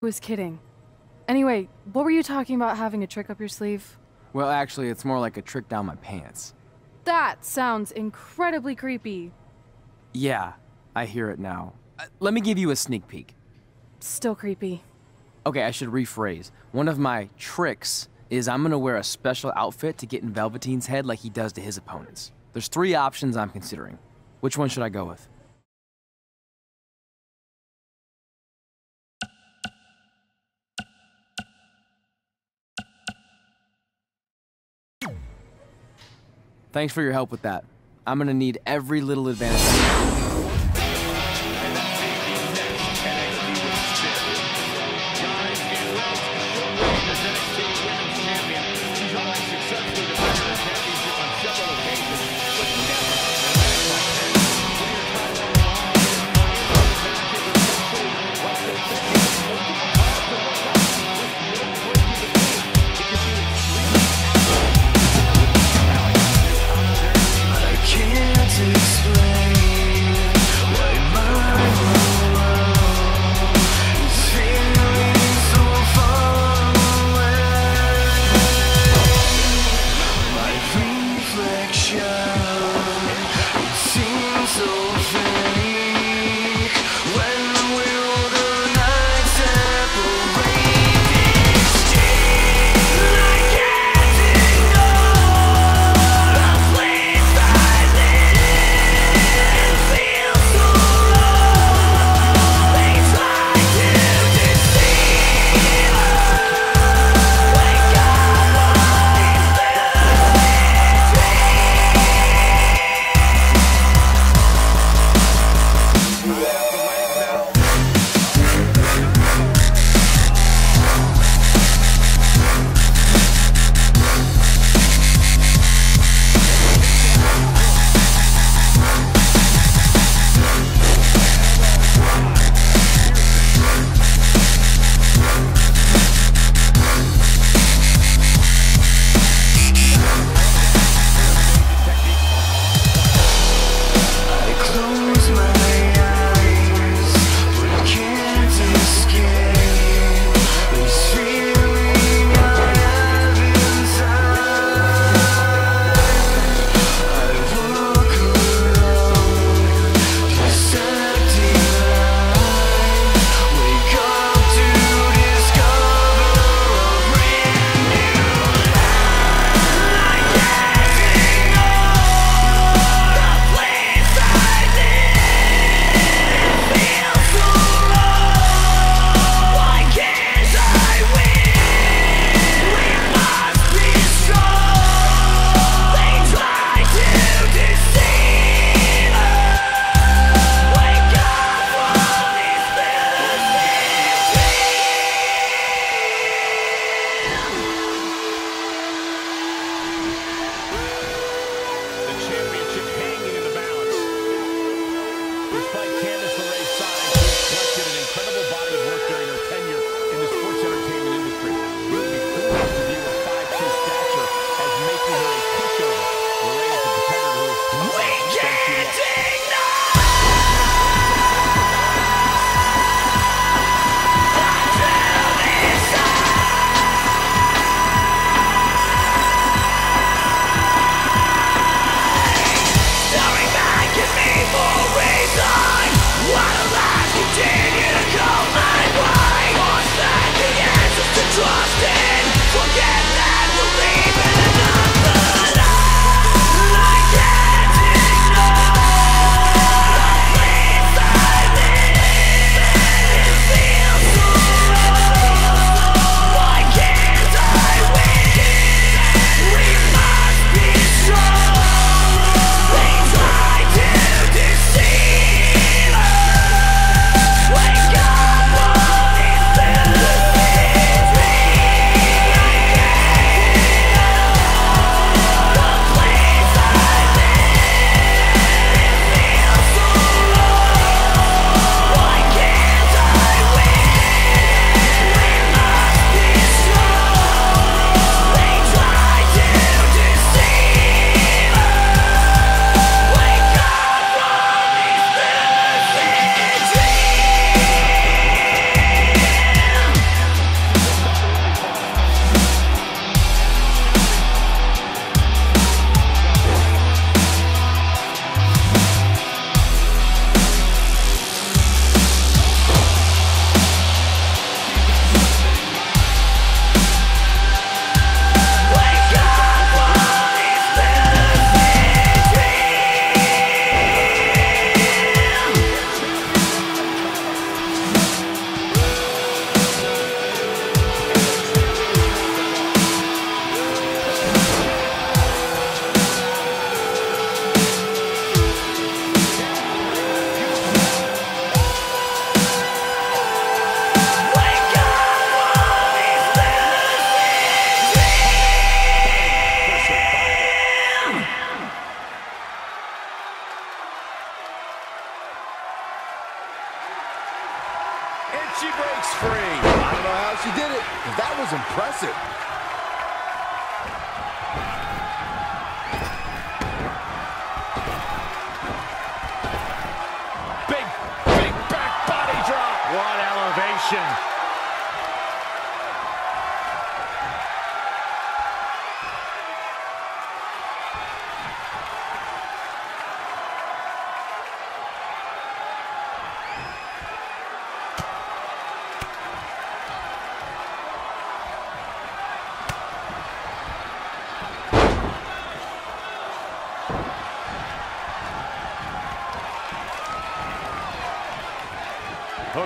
was kidding. Anyway, what were you talking about having a trick up your sleeve? Well, actually, it's more like a trick down my pants. That sounds incredibly creepy. Yeah, I hear it now. Let me give you a sneak peek. Still creepy. Okay, I should rephrase. One of my tricks is I'm gonna wear a special outfit to get in Velveteen's head like he does to his opponents. There's 3 options I'm considering. Which one should I go with? Thanks for your help with that. I'm gonna need every little advantage. Can't explain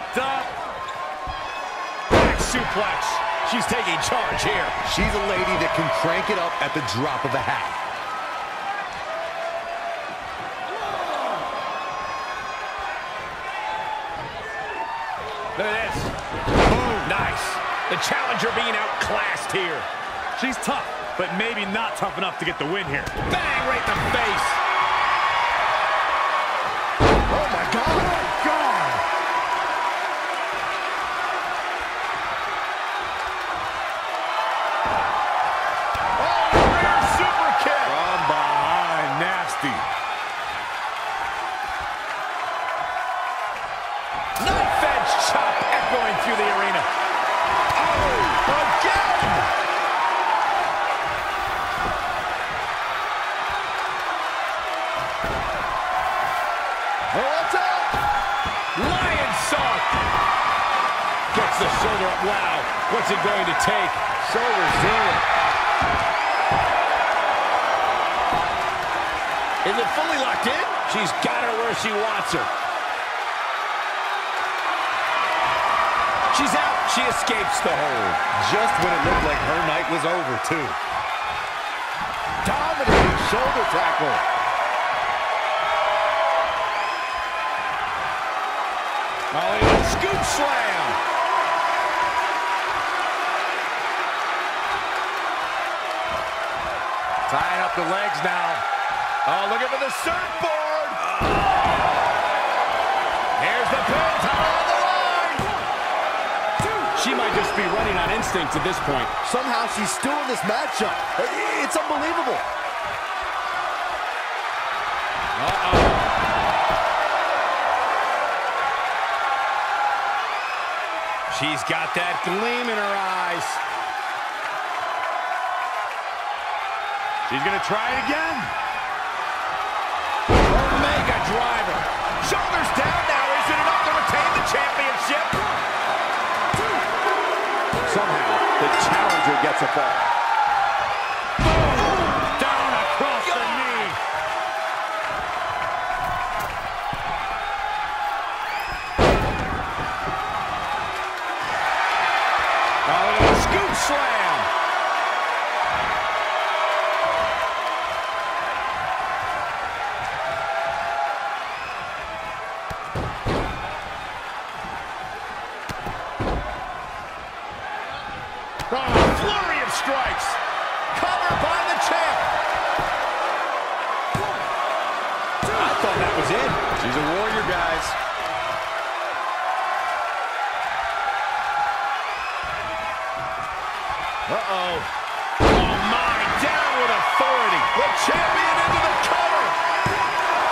Hooked up. Back suplex. She's taking charge here. She's a lady that can crank it up at the drop of a hat. Look at this. Boom, nice. The challenger being outclassed here. She's tough, but maybe not tough enough to get the win here. Bang, right in the face. Oh, my God. Oh, my God. Oh, rear super kick. From behind, nasty. Knife edge chop echoing through the arena. Oh, again. What's up? Lion sock. Gets the shoulder up. Wow. What's it going to take? So resilient. Is it fully locked in? She's got her where she wants her. She's out. She escapes the hold. Just when it looked like her night was over, too. Dominating shoulder tackle. Oh, and a scoop slam. Tying up the legs now. Oh, looking for the surfboard. Here's the pin. Title on the line. She might just be running on instinct at this point. Somehow she's still in this matchup. It's unbelievable. Uh-oh. She's got that gleam in her eyes. She's going to try it again. Omega driver. Shoulders down now. Is it enough to retain the championship? Somehow, the challenger gets a fall. Boom! Down across the knee. Oh, and a scoop slam. Oh, flurry of strikes. Covered by the champ. I thought that was it. She's a warrior, guys. Uh-oh. Oh, my. Down with authority. The champion into the cover.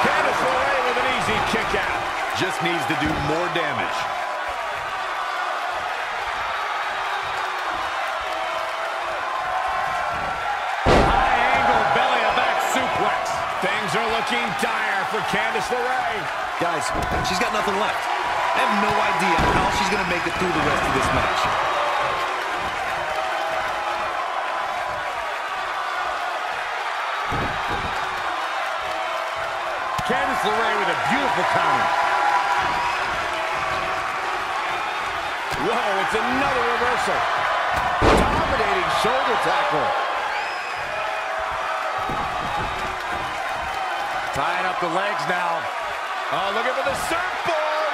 Candice LeRae with an easy kick out. Just needs to do more damage. High angle belly to back suplex. Things are looking dire for Candice LeRae. Guys, she's got nothing left. I have no idea how she's going to make it through the rest of this match. Candice LeRae with a beautiful counter. Whoa, it's another reversal. Dominating shoulder tackle. Tying up the legs now. Oh, looking for the surfboard.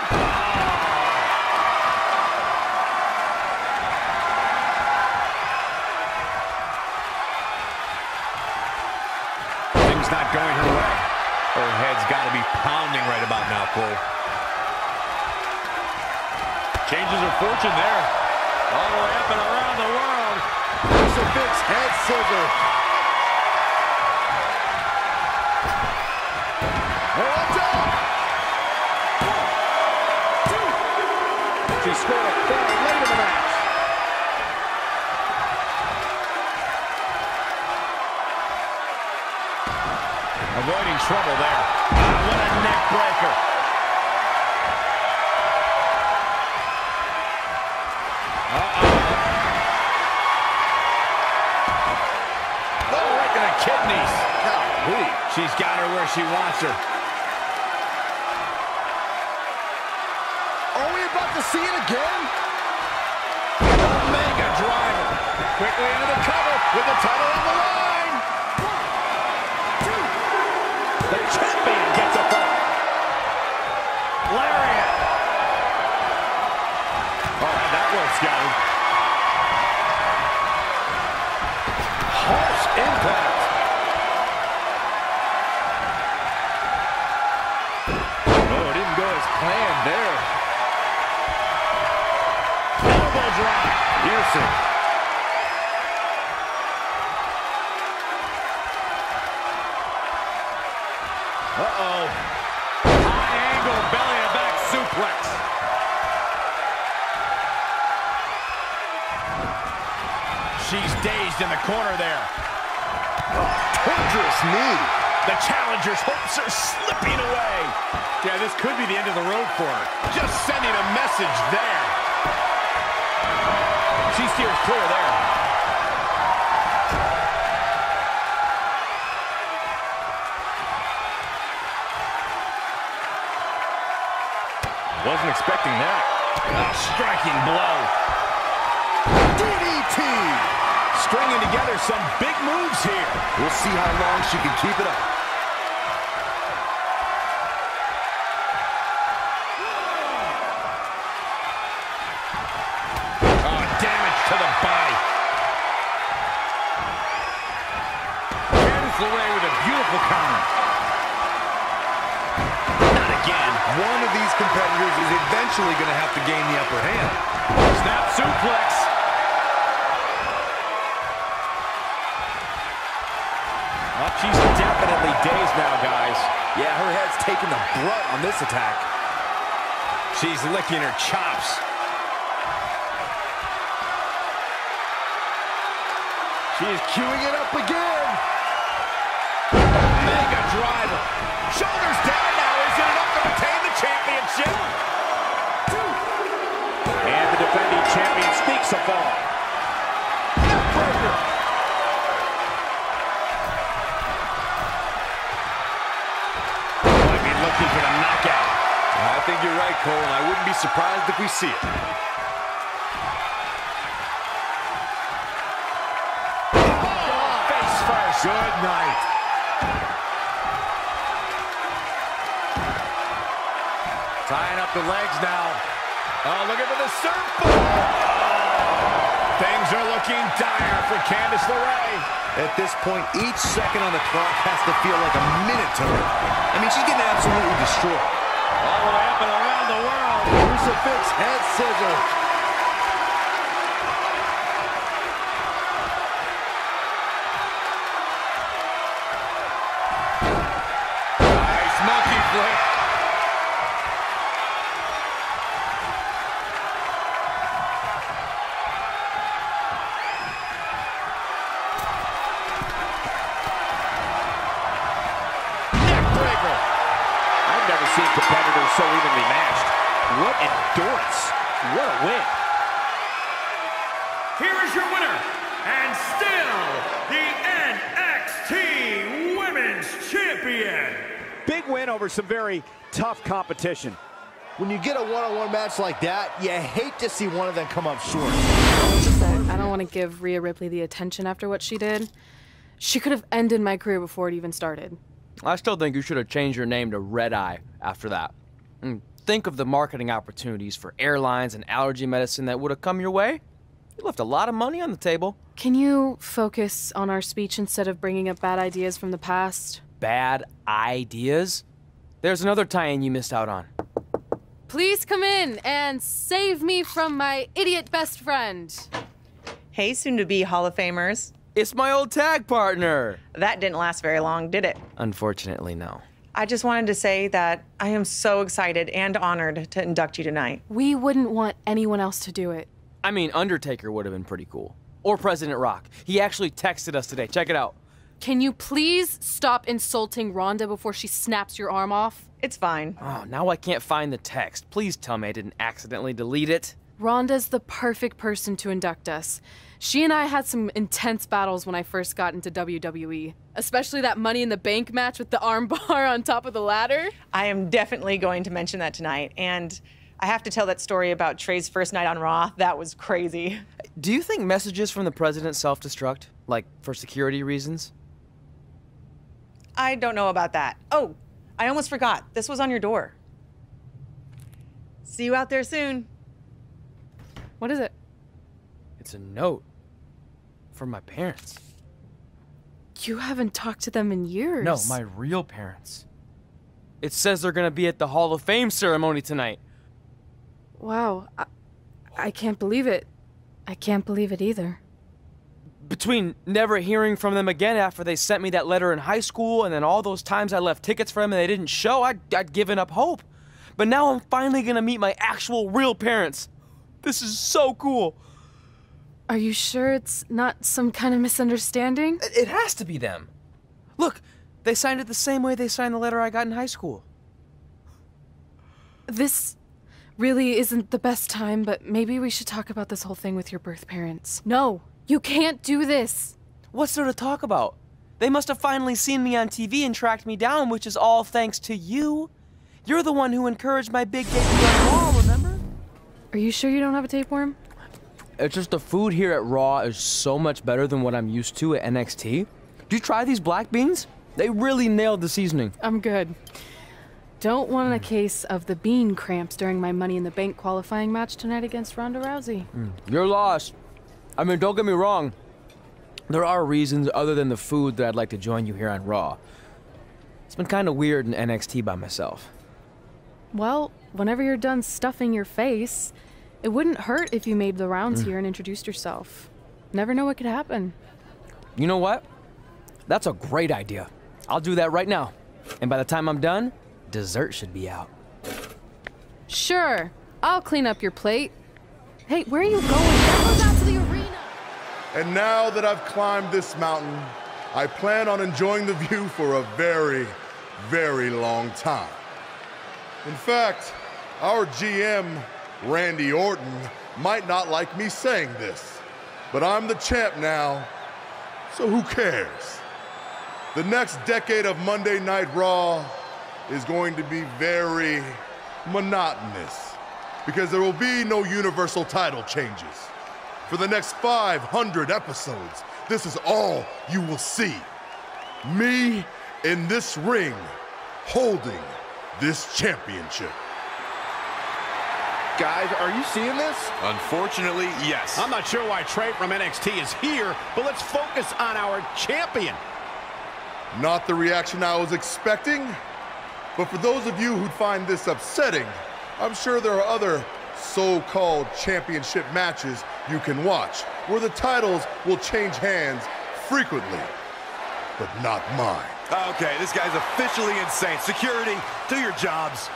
Things not going her way. Her head's got to be pounding right about now, Cole. Changes her fortune there. All the way up and around the world. Crucifix head scissor. What's up? She scored a fall late in the match. Avoiding trouble there. What a neck breaker. Oh, right to the kidneys. Golly. She's got her where she wants her. Are we about to see it again? Mega driver. Quickly into the cover with the title on the line. 1, 2. The champion gets a fall. Lariat. Oh, that well scouted. Harsh impact. Oh, it didn't go as planned there. Elbow drop. Pearson. Uh-oh. High angle belly to back suplex. She's dazed in the corner there. Dangerous knee. The challenger's hopes are slipping away. Yeah, this could be the end of the road for her. Just sending a message there. She steers clear there. Wasn't expecting that. A striking blow. DDT! Stringing together some big moves here. We'll see how long she can keep it up. Oh, damage to the body. Candice LeRae with a beautiful counter. Not again. One of these competitors is eventually going to have to gain the upper hand. Snap suplex. Oh, she's definitely dazed now, guys. Yeah, her head's taking the brunt on this attack. She's licking her chops. She's queuing it up again. Mega driver. Shoulders down now. Is it enough to retain the championship? And the defending champion sneaks a fall. Neckbreaker. Might be looking for the knockout. I think you're right, Cole, and I wouldn't be surprised if we see it. Face first. Good night. Tying up the legs now. Oh, looking for the surf. Things are looking dire for Candice LeRae. At this point, each second on the clock has to feel like a minute to her. I mean, she's getting absolutely destroyed. All the way up and around the world. Crucifix head scissor. Nice monkey flip. Neckbreaker. I've never seen competitors so evenly matched. What endurance. What a win. Here is your winner, and still the NXT Women's Champion. Big win over some very tough competition. When you get a one-on-one match like that, you hate to see one of them come up short. I don't want to give Rhea Ripley the attention after what she did. She could have ended my career before it even started. I still think you should have changed your name to Red Eye after that. And think of the marketing opportunities for airlines and allergy medicine that would have come your way. You left a lot of money on the table. Can you focus on our speech instead of bringing up bad ideas from the past? Bad ideas? There's another tie-in you missed out on. Please come in and save me from my idiot best friend. Hey, soon-to-be Hall of Famers. It's my old tag partner. That didn't last very long, did it? Unfortunately, no. I just wanted to say that I am so excited and honored to induct you tonight. We wouldn't want anyone else to do it. I mean, Undertaker would have been pretty cool. Or President Rock. He actually texted us today. Check it out. Can you please stop insulting Rhonda before she snaps your arm off? It's fine. Oh, now I can't find the text. Please tell me I didn't accidentally delete it. Rhonda's the perfect person to induct us. She and I had some intense battles when I first got into WWE, especially that Money in the Bank match with the arm bar on top of the ladder. I am definitely going to mention that tonight. And I have to tell that story about Tre's first night on Raw. That was crazy. Do you think messages from the president self-destruct? Like, for security reasons? I don't know about that. Oh, I almost forgot. This was on your door. See you out there soon. What is it? It's a note. From my parents. You haven't talked to them in years. No, my real parents. It says they're gonna be at the Hall of Fame ceremony tonight. Wow. I can't believe it. I can't believe it either. Between never hearing from them again after they sent me that letter in high school and then all those times I left tickets for them and they didn't show, I'd given up hope. But now I'm finally gonna meet my actual real parents. This is so cool. Are you sure it's not some kind of misunderstanding? It has to be them. Look, they signed it the same way they signed the letter I got in high school. This really isn't the best time, but maybe we should talk about this whole thing with your birth parents. No, you can't do this. What's there to talk about? They must have finally seen me on TV and tracked me down, which is all thanks to you. You're the one who encouraged my big debut on Raw, remember? Are you sure you don't have a tapeworm? It's just the food here at Raw is so much better than what I'm used to at NXT. Did you try these black beans? They really nailed the seasoning. I'm good. Don't want a case of the bean cramps during my Money in the Bank qualifying match tonight against Ronda Rousey. You're lost. I mean, don't get me wrong. There are reasons other than the food that I'd like to join you here on Raw. It's been kind of weird in NXT by myself. Well, whenever you're done stuffing your face, it wouldn't hurt if you made the rounds here and introduced yourself. Never know what could happen. You know what? That's a great idea. I'll do that right now. And by the time I'm done, dessert should be out. Sure, I'll clean up your plate. Hey, where are you going? Let's go down to the arena. And now that I've climbed this mountain, I plan on enjoying the view for a very, very long time. In fact, our GM, Randy Orton, might not like me saying this, but I'm the champ now, so who cares? The next decade of Monday Night Raw is going to be very monotonous because there will be no universal title changes. For the next 500 episodes, this is all you will see. Me in this ring holding this championship. Guys, are you seeing this? Unfortunately, yes. I'm not sure why Tre from NXT is here, but let's focus on our champion. Not the reaction I was expecting, but for those of you who'd find this upsetting, I'm sure there are other so-called championship matches you can watch where the titles will change hands frequently, but not mine. Okay, this guy's officially insane. Security, do your jobs.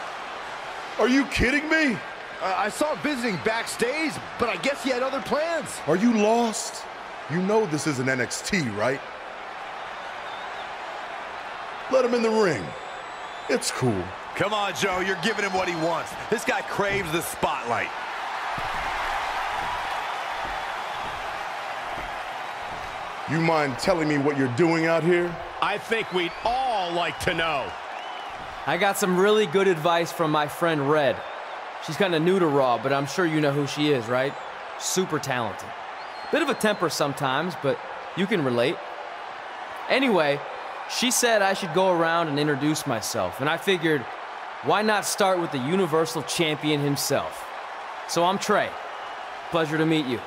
Are you kidding me? I saw him visiting backstage, but I guess he had other plans. Are you lost? You know this isn't NXT, right? Let him in the ring. It's cool. Come on, Joe, you're giving him what he wants. This guy craves the spotlight. You mind telling me what you're doing out here? I think we'd all like to know. I got some really good advice from my friend Red. She's kind of new to Raw, but I'm sure you know who she is, right? Super talented. Bit of a temper sometimes, but you can relate. Anyway, she said I should go around and introduce myself, and I figured, why not start with the Universal Champion himself? So I'm Tre. Pleasure to meet you.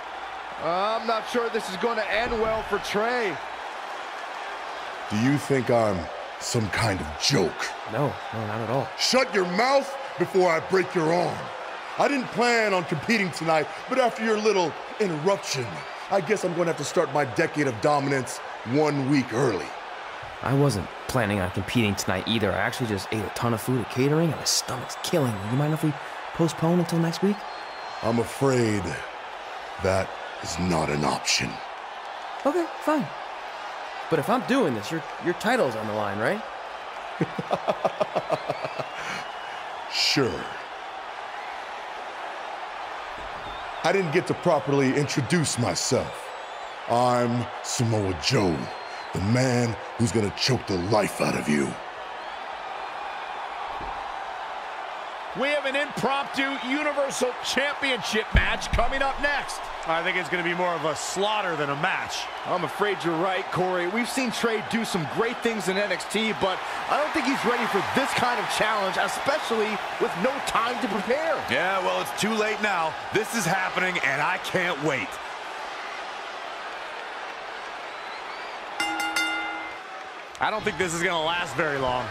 I'm not sure this is going to end well for Tre. Do you think I'm some kind of joke? No, not at all. Shut your mouth before I break your arm. I didn't plan on competing tonight, but after your little interruption, I guess I'm going to have to start my decade of dominance 1 week early. I wasn't planning on competing tonight either. I actually just ate a ton of food at catering and my stomach's killing me. You mind if we postpone until next week? I'm afraid that is not an option. Okay, fine. But if I'm doing this, your title's on the line, right? Sure. I didn't get to properly introduce myself. I'm Samoa Joe, the man who's gonna choke the life out of you. We have an impromptu Universal Championship match coming up next. I think it's going to be more of a slaughter than a match. I'm afraid you're right, Corey. We've seen Tre do some great things in NXT, but I don't think he's ready for this kind of challenge, especially with no time to prepare. Yeah, well, it's too late now. This is happening, and I can't wait. I don't think this is going to last very long.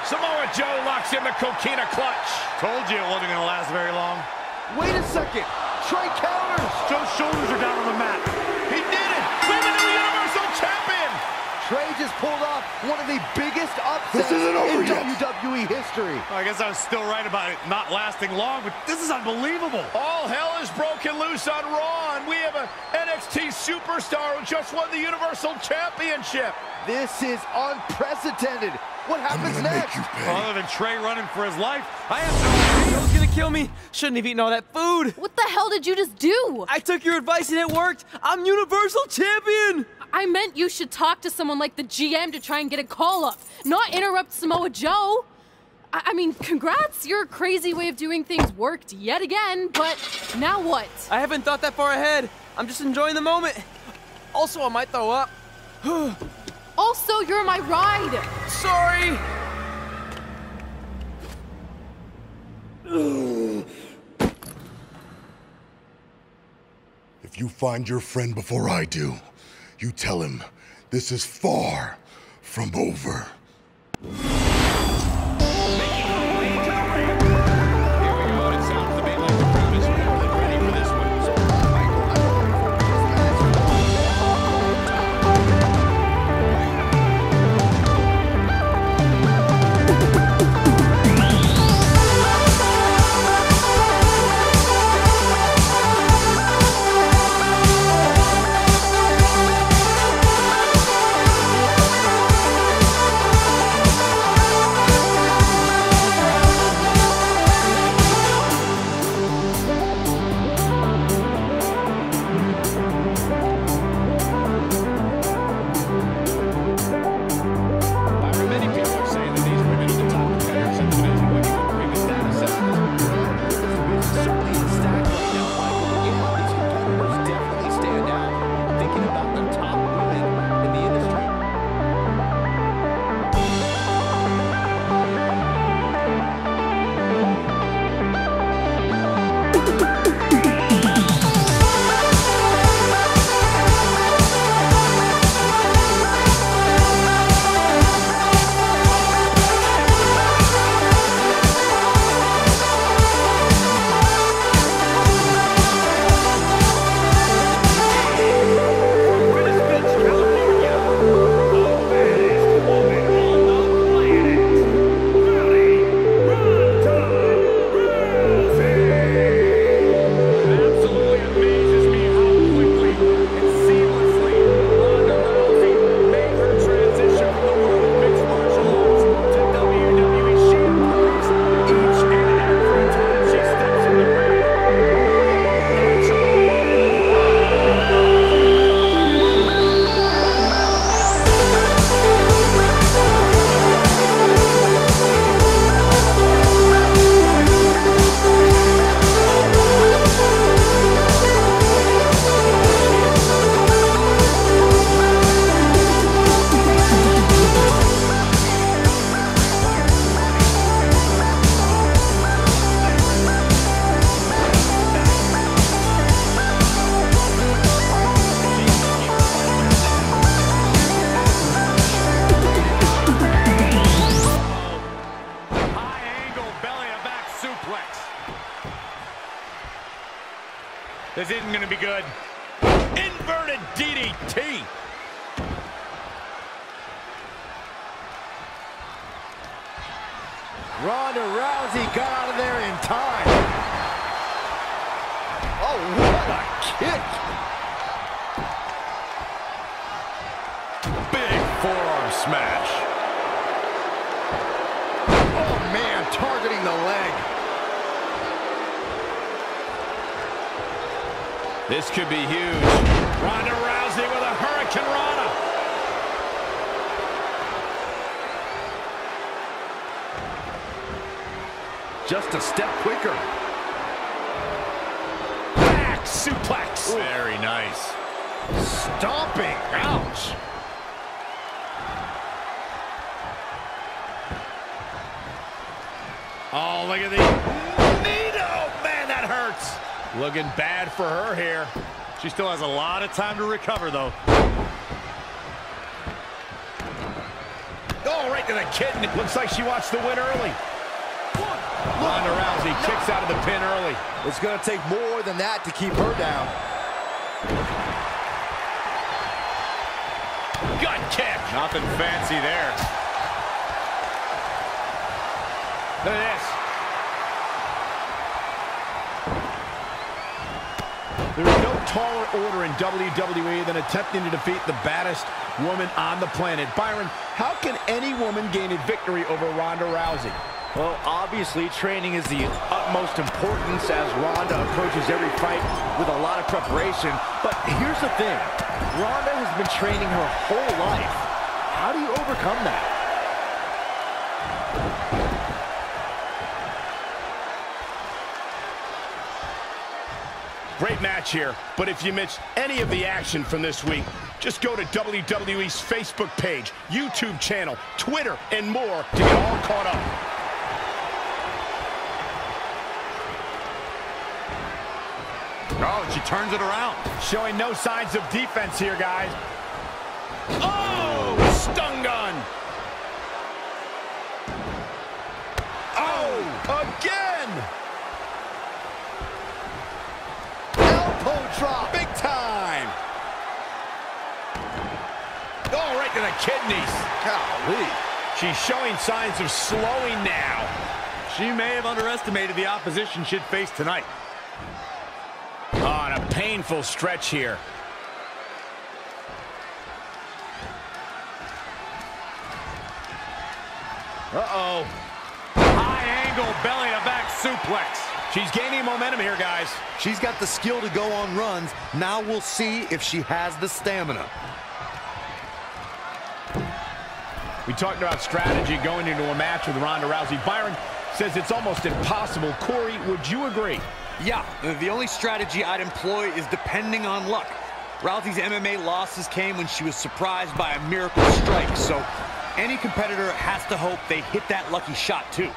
Samoa Joe locks in the Coquina clutch. Told you it wasn't going to last very long. Wait a second. Tre counters. Joe's shoulders are down on the mat. He did it. We have a new Universal Champion. Tre just pulled off one of the biggest upsets in WWE history. I guess I was still right about it not lasting long, but this is unbelievable. All hell is broken loose on Raw, and we have an NXT superstar who just won the Universal Championship. This is unprecedented. What happens next? Other than Tre running for his life, I have no idea. Joe's gonna kill me. Shouldn't have eaten all that food. What the hell did you just do? I took your advice and it worked. I'm Universal Champion. I meant you should talk to someone like the GM to try and get a call up, not interrupt Samoa Joe. I mean, congrats. Your crazy way of doing things worked yet again, but now what? I haven't thought that far ahead. I'm just enjoying the moment. Also, I might throw up. Also, you're my ride. Sorry. If you find your friend before I do, you tell him this is far from over. This isn't going to be good. Inverted DDT. Ronda Rousey got out of there in time. Oh, what a kick. Big forearm smash. Oh, man, targeting the leg. This could be huge. Ronda Rousey with a Hurricane Rana. just a step quicker. Back suplex. Ooh. Very nice. Stomping. Ouch. Oh, look at the knee. Oh, man, that hurts. Looking bad for her here. She still has a lot of time to recover, though. Oh, right to the kidney. Looks like she wants to win early. Ronda Rousey kicks out of the pin early. It's going to take more than that to keep her down. Gut kick. Nothing fancy there. Look at this. There is no taller order in WWE than attempting to defeat the baddest woman on the planet. Byron, how can any woman gain a victory over Ronda Rousey? Well, obviously, training is the utmost importance as Ronda approaches every fight with a lot of preparation. But here's the thing. Ronda has been training her whole life. How do you overcome that? Great match here, but if you missed any of the action from this week, just go to WWE's Facebook page, YouTube channel, Twitter, and more to get all caught up. Oh, she turns it around. Showing no signs of defense here, guys. Oh, stun gun. Oh, again. Elbow drop. Big time. Oh, right to the kidneys. Golly. She's showing signs of slowing now. She may have underestimated the opposition she'd face tonight. Oh, and a painful stretch here. Uh-oh. High angle belly-to-back suplex. She's gaining momentum here, guys. She's got the skill to go on runs. Now we'll see if she has the stamina. We talked about strategy going into a match with Ronda Rousey. Byron says it's almost impossible. Corey, would you agree? Yeah, the only strategy I'd employ is depending on luck. Rousey's MMA losses came when she was surprised by a miracle strike, so any competitor has to hope they hit that lucky shot too.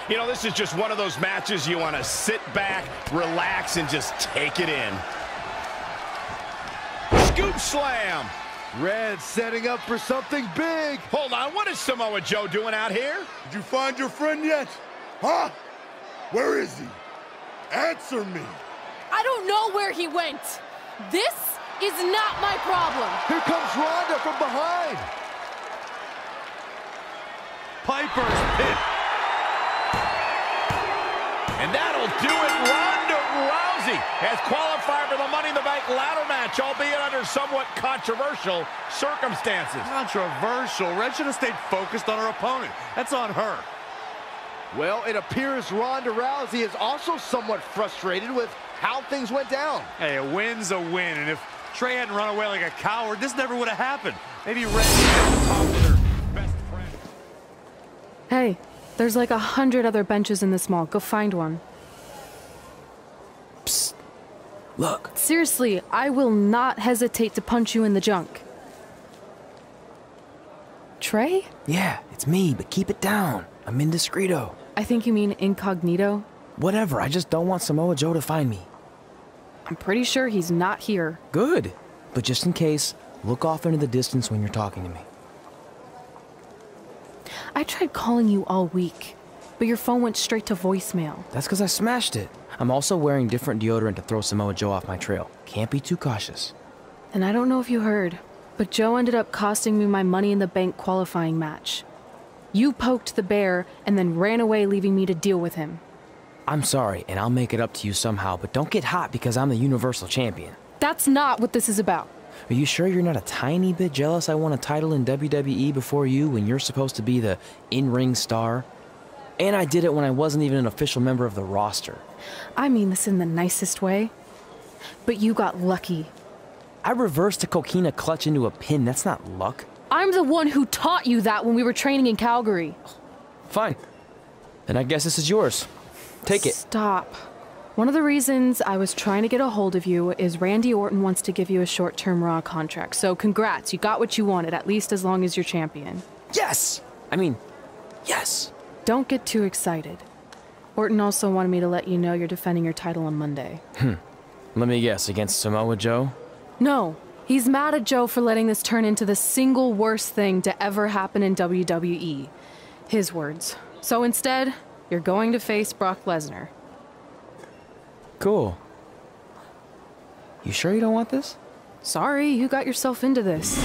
You know, this is just one of those matches you want to sit back, relax, and just take it in. Scoop slam. Red setting up for something big. Hold on, what is Samoa Joe doing out here? Did you find your friend yet? Huh? Where is he? Answer me. I don't know where he went. This is not my problem. Here comes Ronda from behind. Piper's pit. And that'll do it. Ronda Rousey has qualified for the Money in the Bank ladder match, albeit under somewhat controversial circumstances. Controversial. Red should have stayed focused on her opponent. That's on her. Well, it appears Ronda Rousey is also somewhat frustrated with how things went down. Hey, a win's a win, and if Tre hadn't run away like a coward, this never would have happened. Maybe Red had to talk with her best friend. Hey, there's like 100 other benches in this mall. Go find one. Psst. Look. Seriously, I will not hesitate to punch you in the junk. Tre? Yeah, it's me, but keep it down. I'm indiscreto. I think you mean incognito. Whatever, I just don't want Samoa Joe to find me. I'm pretty sure he's not here. Good. But just in case, look off into the distance when you're talking to me. I tried calling you all week, but your phone went straight to voicemail. That's because I smashed it. I'm also wearing different deodorant to throw Samoa Joe off my trail. Can't be too cautious. And I don't know if you heard, but Joe ended up costing me my Money in the Bank qualifying match. You poked the bear and then ran away, leaving me to deal with him. I'm sorry, and I'll make it up to you somehow, but don't get hot because I'm the Universal Champion. That's not what this is about. Are you sure you're not a tiny bit jealous I won a title in WWE before you when you're supposed to be the in-ring star? And I did it when I wasn't even an official member of the roster. I mean this in the nicest way. But you got lucky. I reversed a coquina clutch into a pin. That's not luck. I'm the one who taught you that when we were training in Calgary. Fine. Then I guess this is yours. Take it. Stop. One of the reasons I was trying to get a hold of you is Randy Orton wants to give you a short-term Raw contract. So congrats, you got what you wanted, at least as long as you're champion. Yes! I mean, yes. Don't get too excited. Orton also wanted me to let you know you're defending your title on Monday. Let me guess, against Samoa Joe? No. He's mad at Joe for letting this turn into the single worst thing to ever happen in WWE. His words. So instead, you're going to face Brock Lesnar. Cool. You sure you don't want this? Sorry, you got yourself into this.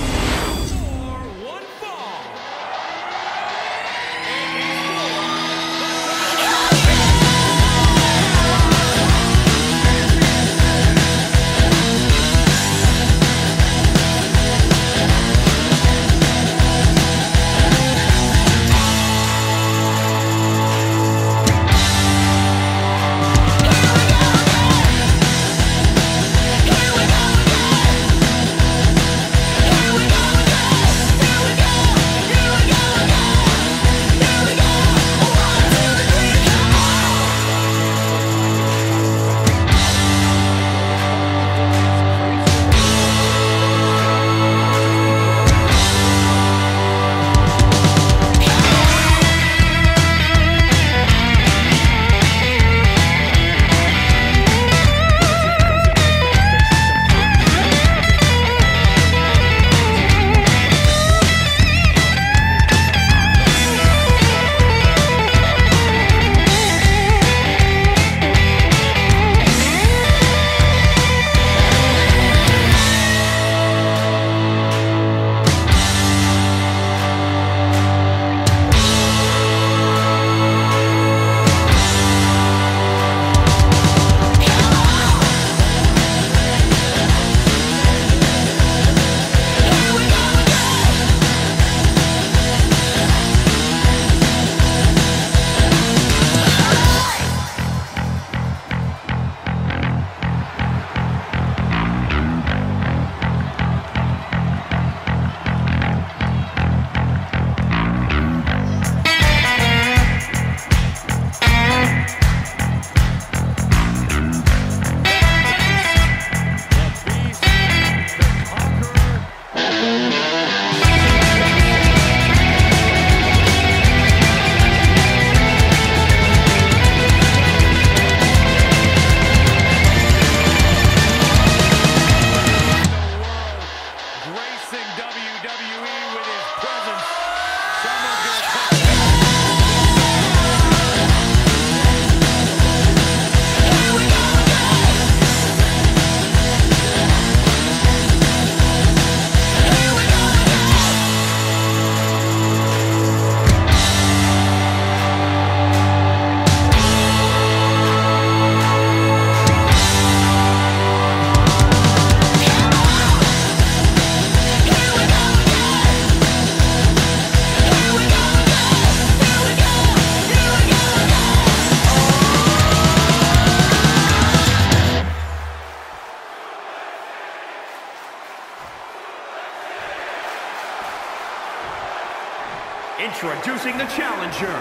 Introducing the challenger,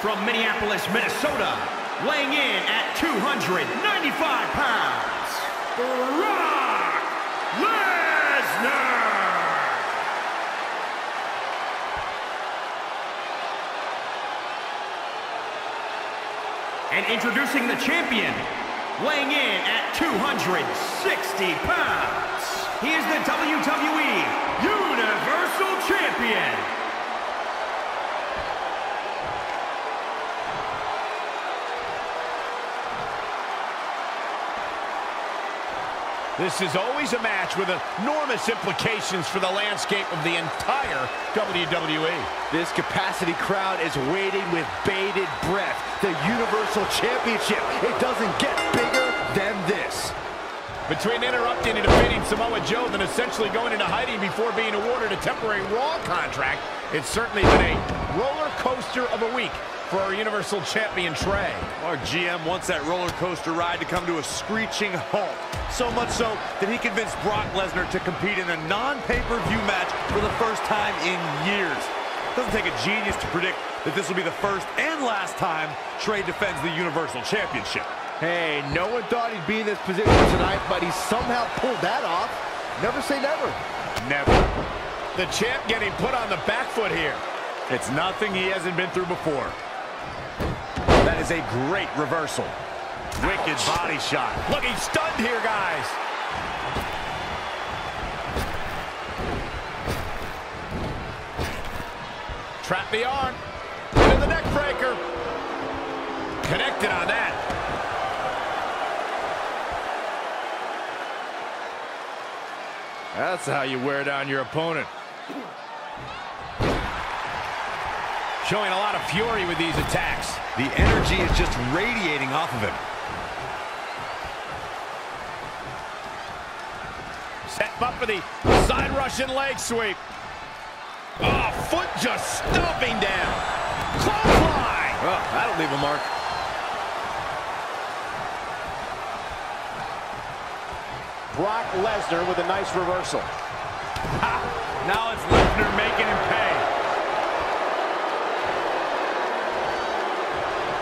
from Minneapolis, Minnesota, weighing in at 295 pounds, Brock Lesnar! And introducing the champion, weighing in at 260 pounds, he is the WWE Universal Champion, This is always a match with enormous implications for the landscape of the entire WWE. This capacity crowd is waiting with bated breath. The Universal Championship. It doesn't get bigger than this. Between interrupting and defeating Samoa Joe, then essentially going into hiding before being awarded a temporary Raw contract, it's certainly been a roller coaster of a week for our Universal Champion, Tre. Our GM wants that roller coaster ride to come to a screeching halt. So much so that he convinced Brock Lesnar to compete in a non-pay-per-view match for the first time in years. Doesn't take a genius to predict that this will be the first and last time Tre defends the Universal Championship. Hey, no one thought he'd be in this position tonight, but he somehow pulled that off. Never say never. Never. The champ getting put on the back foot here. It's nothing he hasn't been through before. That is a great reversal. Wicked body shot. Looking stunned here, guys. Trap the arm. Into the neck breaker. Connected on that. That's how you wear down your opponent. Showing a lot of fury with these attacks. The energy is just radiating off of him. Set up for the side Russian leg sweep. Oh, foot just stomping down. Clothesline. Well, that'll leave a mark. Brock Lesnar with a nice reversal. Ha! Now it's Lesnar making him pay.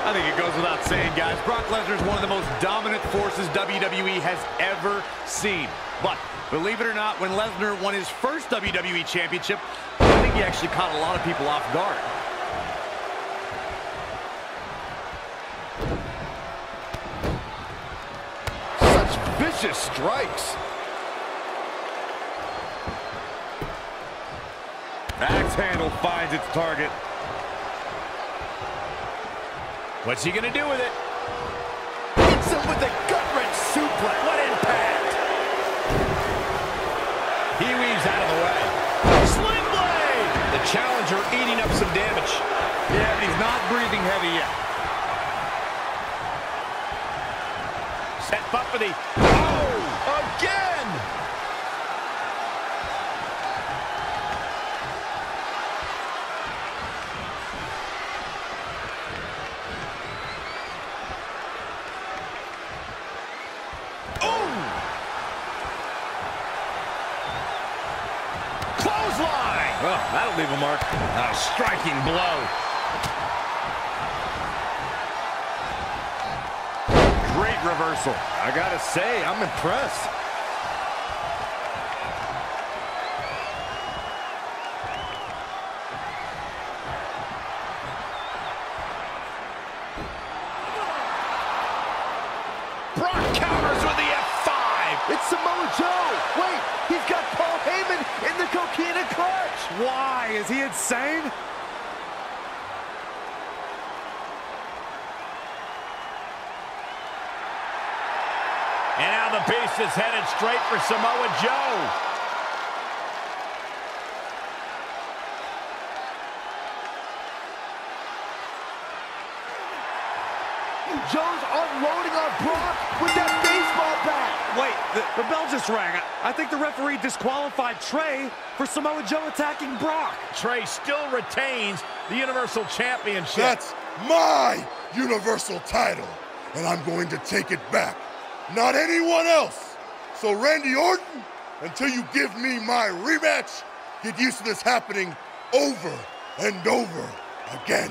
I think it goes without saying, guys, Brock Lesnar is one of the most dominant forces WWE has ever seen. But believe it or not, when Lesnar won his first WWE Championship, I think he actually caught a lot of people off guard. Such vicious strikes. Axe handle finds its target. What's he gonna do with it? Hits him with the gut-wrench suplex. What impact! He weaves out of the way. Sling blade! The challenger eating up some damage. Yeah, but he's not breathing heavy yet. Set up for the... Oh! Again! Well, that'll leave a mark. A striking blow. Great reversal. I gotta say, I'm impressed. Brock counters with the F5. It's Samoa Joe. Wait, he's got Paul Heyman in the coquina clutch. Why? Is he insane? And now the Beast is headed straight for Samoa Joe. Joe's unloading on Brock with that baseball bat. Wait, the bell just rang. I think the referee disqualified Tre for Samoa Joe attacking Brock. Tre still retains the Universal Championship. That's my Universal title, and I'm going to take it back. Not anyone else. So Randy Orton, until you give me my rematch, get used to this happening over and over again.